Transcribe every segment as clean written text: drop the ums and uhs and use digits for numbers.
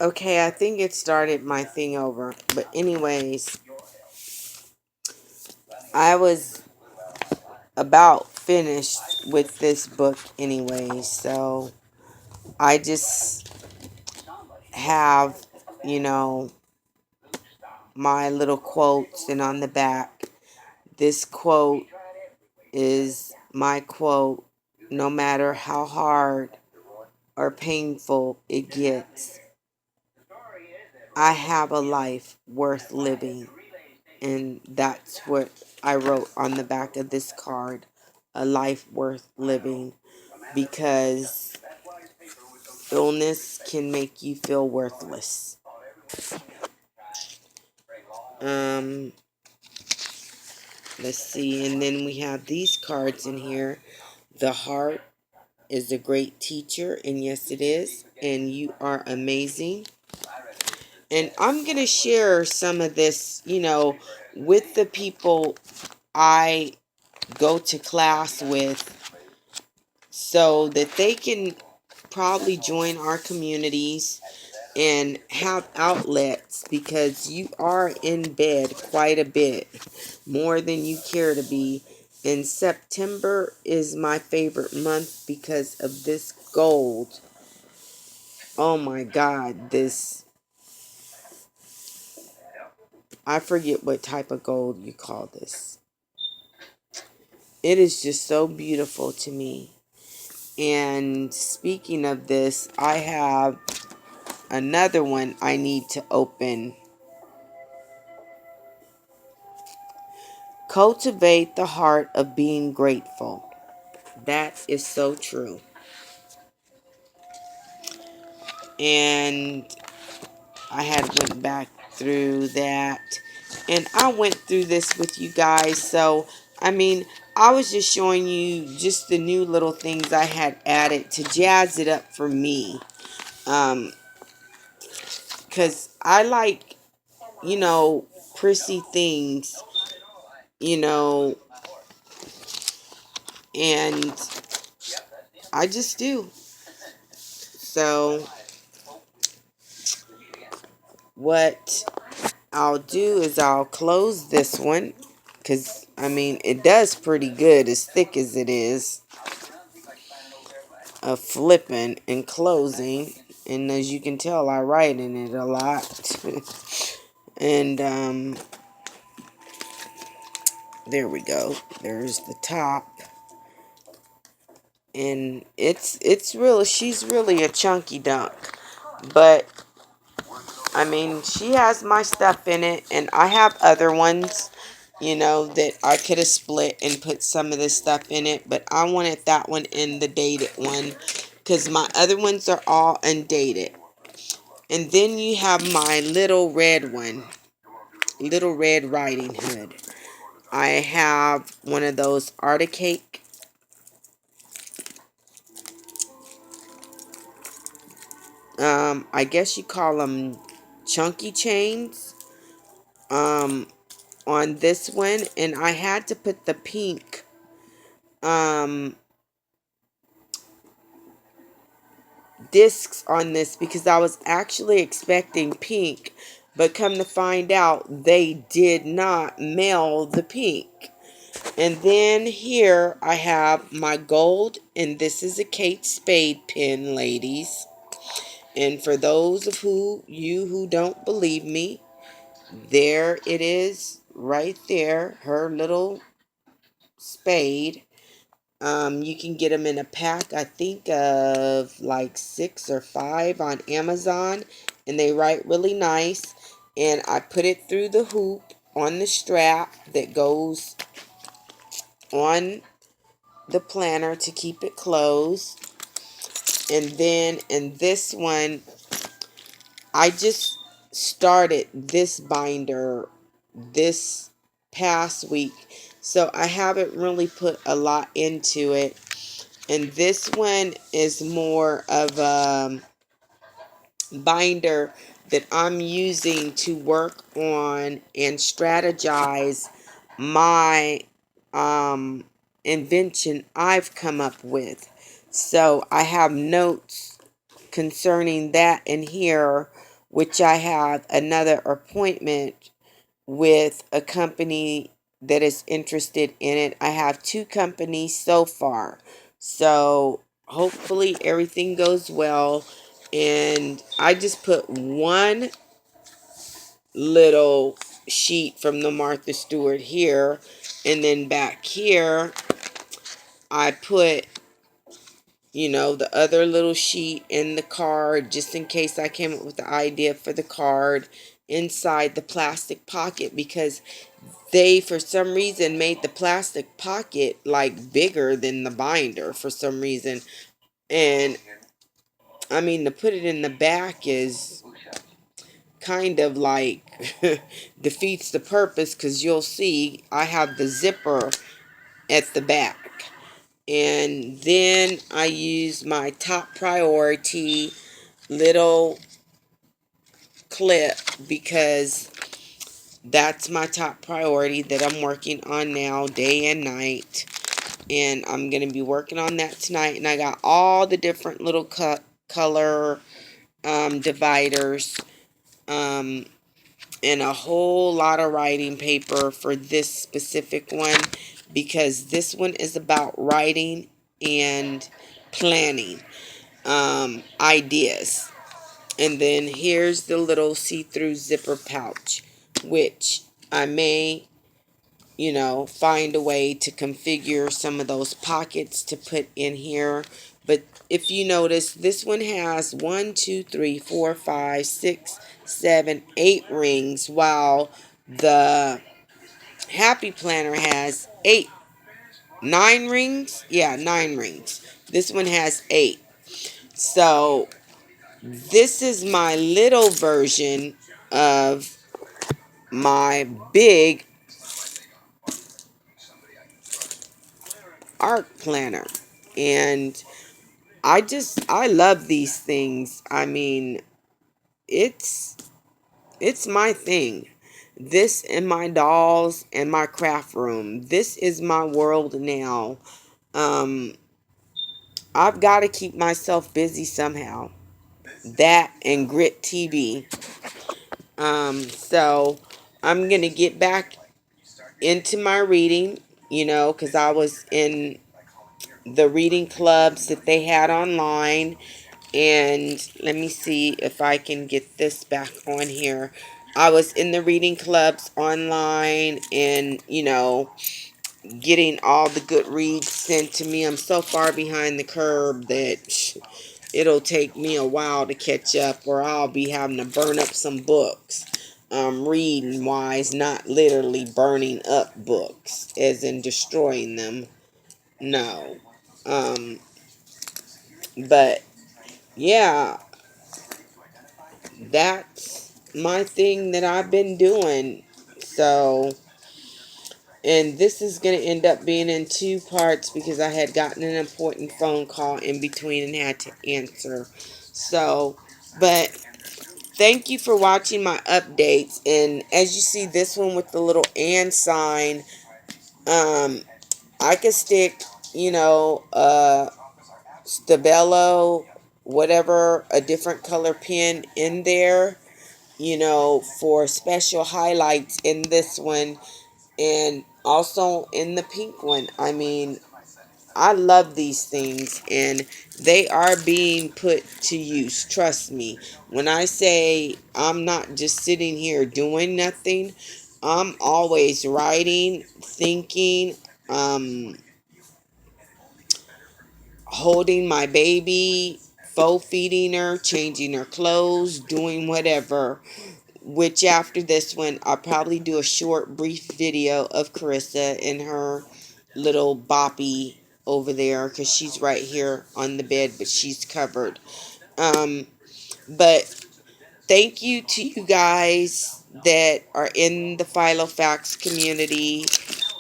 Okay, I think it started my thing over. But anyways, I was about finished with this book anyways. So I just have, you know, my little quotes, and on the back, this quote is my quote: no matter how hard or painful it gets, I have a life worth living. And that's what I wrote on the back of this card: a life worth living. Because illness can make you feel worthless. Um, let's see. And then we have these cards in here. The heart is a great teacher, and yes, it is. And you are amazing. And I'm going to share some of this, with the people I go to class with so that they can probably join our communities and have outlets, because you are in bed quite a bit, more than you care to be. And September is my favorite month because of this gold. Oh my God, this, I forget what type of gold you call this. It is just so beautiful to me. And speaking of this, I have another one I need to open. Cultivate the heart of being grateful. That is so true. And I had went back through that. And I went through this with you guys. So, I mean, I was just showing you just the new little things I had added to jazz it up for me. Because I like, prissy things, you know, and I just do. So, what I'll do is I'll close this one, because, I mean, it does pretty good as thick as it is. Of flipping and closing. And as you can tell, I write in it a lot. And, there we go. There's the top. And it's really, she's really a chunky dunk. But I mean, she has my stuff in it, and I have other ones, that I could have split and put some of this stuff in it, but I wanted that one in the dated one because my other ones are all undated. And then you have my little red one, Little Red Riding Hood. I have one of those Arctic cake. I guess you call them chunky chains. On this one, and I had to put the pink um discs on this because I was actually expecting pink, but come to find out they did not mail the pink. And then here I have my gold, and this is a Kate Spade pin, ladies. And for those of you who don't believe me, there it is right there, her little spade. You can get them in a pack, I think, of like 6 or 5 on Amazon, and they write really nice. And I put it through the hoop on the strap that goes on the planner to keep it closed. And then in this one, I just started this binder this past week, so I haven't really put a lot into it. And this one is more of a binder that I'm using to work on and strategize my invention I've come up with. So I have notes concerning that in here which I have another appointment with a company that is interested in it. I have two companies so far. So hopefully everything goes well. And I just put one little sheet from the Martha Stewart here. And then back here, I put, the other little sheet in the card just in case I came up with the idea for the card inside the plastic pocket, because they for some reason made the plastic pocket like bigger than the binder for some reason. And I mean, to put it in the back is kind of like defeats the purpose, because you'll see I have the zipper at the back. And then I use my top priority little clip, because that's my top priority that I'm working on now day and night. And I'm going to be working on that tonight. And I got all the different little color dividers, um, and a whole lot of writing paper for this specific one, because this one is about writing and planning ideas. And then here's the little see-through zipper pouch, which I may, find a way to configure some of those pockets to put in here. But if you notice, this one has 1, 2, 3, 4, 5, 6, 7, 8 rings, while the Happy Planner has 8, 9 rings. Yeah, 9 rings. This one has 8. So this is my little version of my big art planner. And I love these things. I mean, it's my thing. This and my dolls and my craft room. This is my world now. Um, I've got to keep myself busy somehow. That and Grit TV. So I'm gonna get back into my reading, because I was in the reading clubs that they had online. And let me see if I can get this back on here. I was in the reading clubs online, and getting all the good reads sent to me. I'm so far behind the curve that it'll take me a while to catch up, or I'll be having to burn up some books. Reading wise, not literally burning up books as in destroying them. No. um but yeah, that's my thing that I've been doing. So, and this is going to end up being in two parts, because I had gotten an important phone call in between and had to answer. So, but thank you for watching my updates. And as you see, this one with the little and sign, I could stick, Stabilo, whatever, a different color pen in there, for special highlights in this one, and also in the pink one. I mean, I love these things, and they are being put to use. Trust me. When I say I'm not just sitting here doing nothing, I'm always writing, thinking, holding my baby, faux feeding her, changing her clothes, doing whatever. Which after this one, I'll probably do a short, brief video of Carissa and her little boppy over there, because she's right here on the bed, but she's covered. Um, but thank you to you guys that are in the Filofax community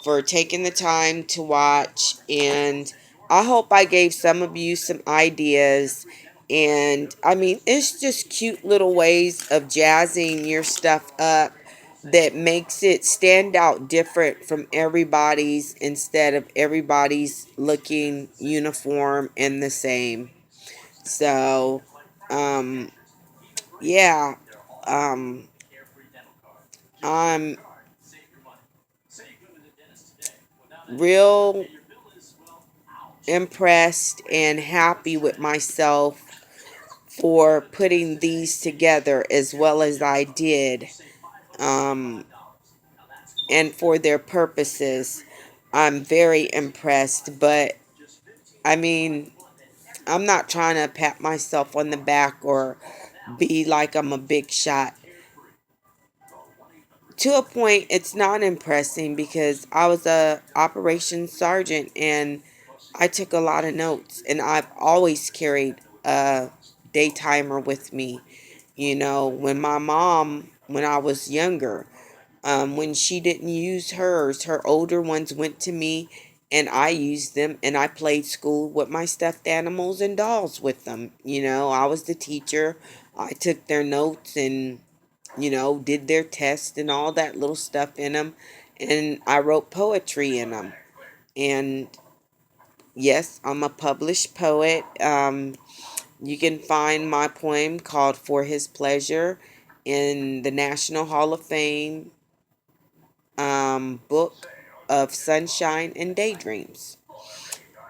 for taking the time to watch. And I hope I gave some of you some ideas. And I mean, it's just cute little ways of jazzing your stuff up that makes it stand out different from everybody's, instead of everybody's looking uniform and the same. So, yeah. I'm real impressed and happy with myself for putting these together as well as I did, um, and for their purposes. I'm very impressed, but I mean, I'm not trying to pat myself on the back or be like I'm a big shot. To a point, it's not impressing because I was a operations sergeant and I took a lot of notes, and I've always carried a day timer with me. You know, when I was younger, when she didn't use hers, her older ones went to me and I used them, and I played school with my stuffed animals and dolls with them. You know, I was the teacher. I took their notes and, you know, did their tests and all that little stuff in them. And I wrote poetry in them. And yes, I'm a published poet. You can find my poem called For His Pleasure in the National Hall of Fame book of Sunshine and Daydreams.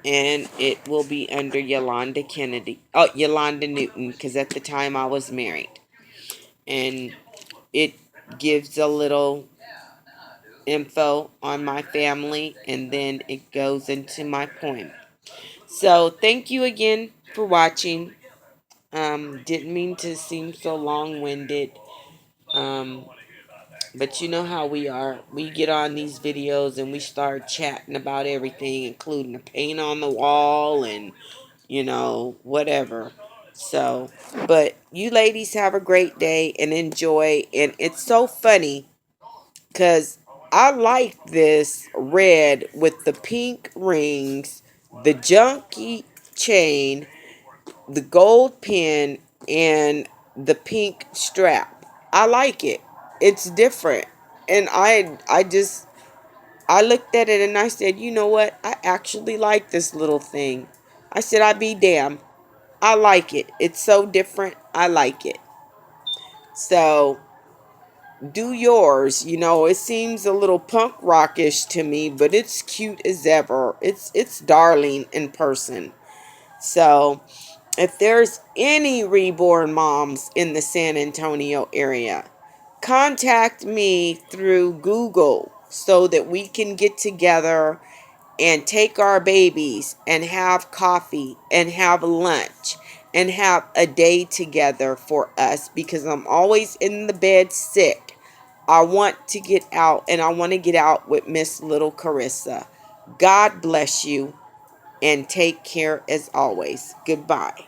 And it will be under Yolanda Kennedy. Oh, Yolanda Newton, because at the time I was married. And it gives a little info on my family, and then it goes into my poem. So thank you again for watching. Didn't mean to seem so long-winded. Um, but you know how we are. We get on these videos and we start chatting about everything, including the paint on the wall and, you know, whatever. So, but you ladies have a great day and enjoy. And it's so funny because I like this red with the pink rings, the junky chain, the gold pin, and the pink strap. I like it. It's different. And I looked at it and I said, you know what? I actually like this little thing. I said, I be damn. I like it. It's so different. I like it. So do yours. You know, it seems a little punk rockish to me, but it's cute as ever. It's darling in person. So if there's any reborn moms in the San Antonio area, contact me through Google so that we can get together and take our babies and have coffee and have lunch and have a day together for us, because I'm always in the bed sick. I want to get out, and I want to get out with Miss Little Carissa. God bless you and take care as always. Goodbye.